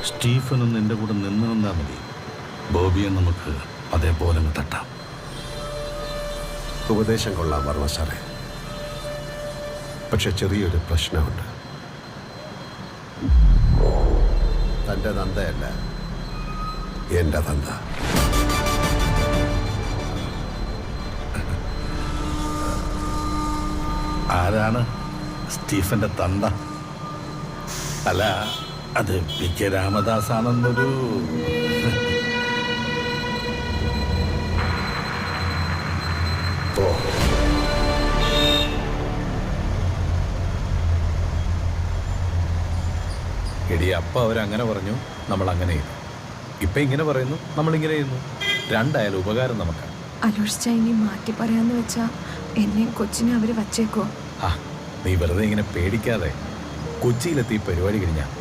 സ്റ്റീഫനും നിന്റെ കൂടെ നിന്ന് നിന്നാൽ മതി. ബോബിയെ നമുക്ക് അതേപോലെ അങ്ങ് തട്ടാം. ഉപദേശം കൊള്ളാം വർമ്മ സാറേ. പക്ഷെ ചെറിയൊരു പ്രശ്നമുണ്ട്. തൻ്റെ തന്തയല്ല, എൻ്റെ തന്ത. ആരാണ് സ്റ്റീഫന്റെ തന്ത? അല്ല, അത് പി കെ രാമദാസ് ആണെന്നൊരു എടി, അപ്പം അവരങ്ങനെ പറഞ്ഞു, നമ്മൾ അങ്ങനെ ചെയ്തു. ഇപ്പം ഇങ്ങനെ പറയുന്നു, നമ്മളിങ്ങനെ ചെയ്യുന്നു. രണ്ടായാലും ഉപകാരം നമുക്കാണ്. അലോഷിച്ച ഇനി മാറ്റി പറയാന്ന് വെച്ചാ എന്നെ കൊച്ചിനെ അവര് വച്ചേക്കോ? നീ വെറുതെ ഇങ്ങനെ പേടിക്കാതെ. കൊച്ചിയിലെത്തി പരിപാടി കഴിഞ്ഞാൽ